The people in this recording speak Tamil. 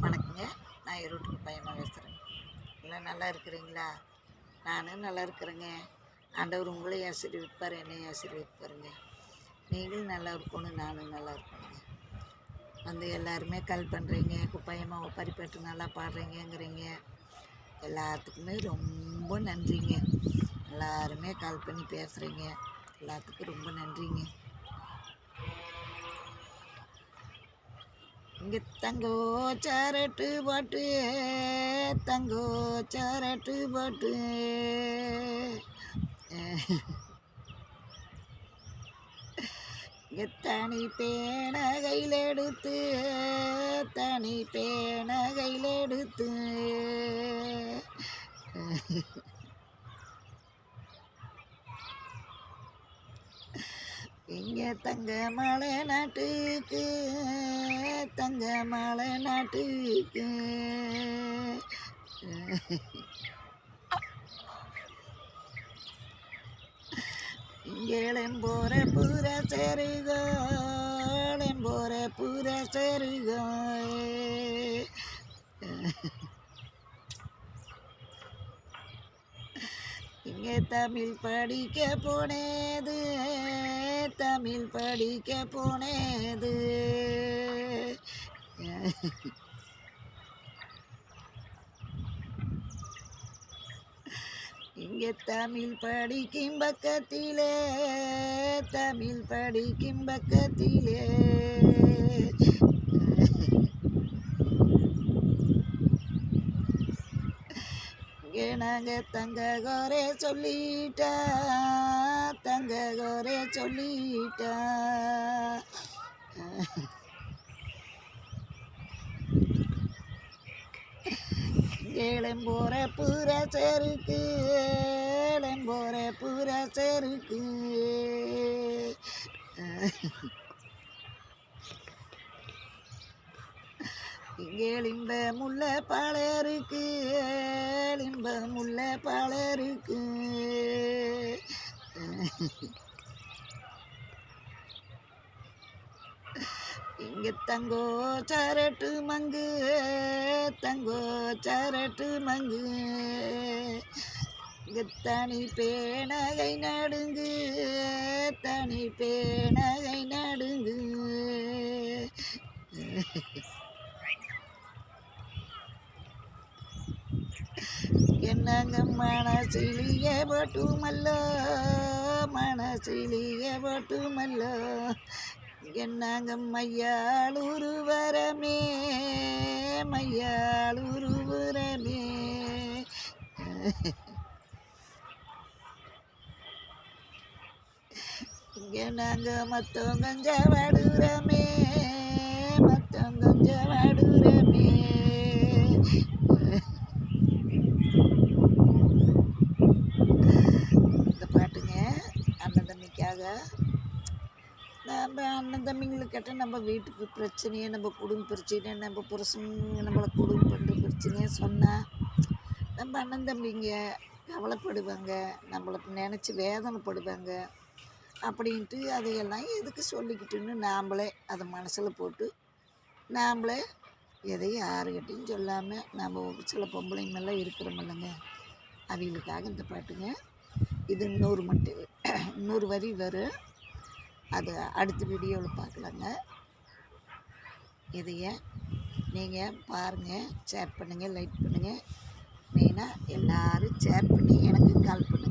வணக்கங்க. நான் ஈரோட்டுக்கு பையமாக பேசுகிறேங்க. எல்லாம் நல்லா இருக்கிறீங்களா? நானும் நல்லா இருக்கிறேங்க. ஆண்டவர் உங்களையும் ஆசீர்வதிப்பார், என்னையும் ஆசீர்வதிப்பாருங்க. நீங்களும் நல்லா இருக்கணும், நானும் நல்லா இருக்கணுங்க. வந்து எல்லாருமே கால் பண்ணுறீங்க, குப்பாயமாக பரிப்பட்டு நல்லா பாடுறீங்கங்கிறீங்க. எல்லாத்துக்குமே ரொம்ப நன்றிங்க. எல்லாருமே கால் பண்ணி பேசுகிறீங்க. எல்லாத்துக்கும் ரொம்ப நன்றிங்க. இங்கே தங்கோ சரட்டு பாட்டு, தங்கோ சரட்டு பாட்டு, இங்கே தனி பேன கையில் எடுத்து, தனி பேன கையில் எடுத்து, இங்கே தங்க மலை நாட்டுக்கு, தங்க மலை நாட்டுக்கு, இங்கேலம் போகிற பூர செருகோலம் போகிற பூர செருகோ, இங்கே தமிழ் படிக்க போனேது, தமிழ் படிக்க போனேது, இங்கே தமிழ் படிக்கும் பக்கத்திலே, தமிழ் படிக்கும் பக்கத்திலே, இங்கே நாங்கள் தங்க கோரே சொல்லிட்டா, தங்க கோரே சொல்லிட்டா, ஏலம் போகிற பூர செருக்கு, ஏலம் போகிற பூர செருக்கு, இங்கே லிம்ப முல்ல பலருக்கு, லிம்ப முல்ல பலருக்கு, இங்கே தங்கோ சரட்டு மங்கு, தங்கோ சரட்டு மங்கு, இங்கே தனி பேனகை நடுங்கு, தனி பேனகை நடுங்கு, என்னங்க மனசிலிய பட்டுமல்ல, மனசிலிய பட்டுமல்ல, என்னங்க மையாள் உருவரமே, மையாள் உருவரமே, இங்கே நாங்கள் மொத்தம் கொஞ்சம் வாடுறமே, மொத்தம் கொஞ்சம் வாடுறமே. இந்த பாட்டுங்க அண்ணன் தம்பிக்காக. நம்ம அண்ணன் தம்பிங்களுக்கு கேட்டால் நம்ம வீட்டுக்கு பிரச்சனையை, நம்ம குடும்ப பிரச்சனையை, நம்ம புருஷங்க நம்மளை குடும்பம் பண்ணுற பிரச்சனையை சொன்னால் நம்ம அண்ணன் தம்பிங்க கவலைப்படுவாங்க, நம்மளை நினச்சி வேதனைப்படுவாங்க. அப்படின்ட்டு அதையெல்லாம் எதுக்கு சொல்லிக்கிட்டுன்னு நாம்ளே அதை மனசில் போட்டு நாம்ளே எதையும் யாருக்கிட்டையும் சொல்லாமல் நம்ம சில பொம்பளைங்கெல்லாம் இருக்கிறோமில்லங்க, அவங்களுக்காக இந்த பாட்டுங்க. இது இன்னொரு வரி வரும், அது அடுத்த வீடியோவில் பார்க்கலாங்க. இதைய நீங்கள் பாருங்கள், ஷேர் பண்ணுங்கள், லைக் பண்ணுங்கள். மெயினாக எல்லோரும் ஷேர் பண்ணி எனக்கு கால் பண்ணுங்கள்.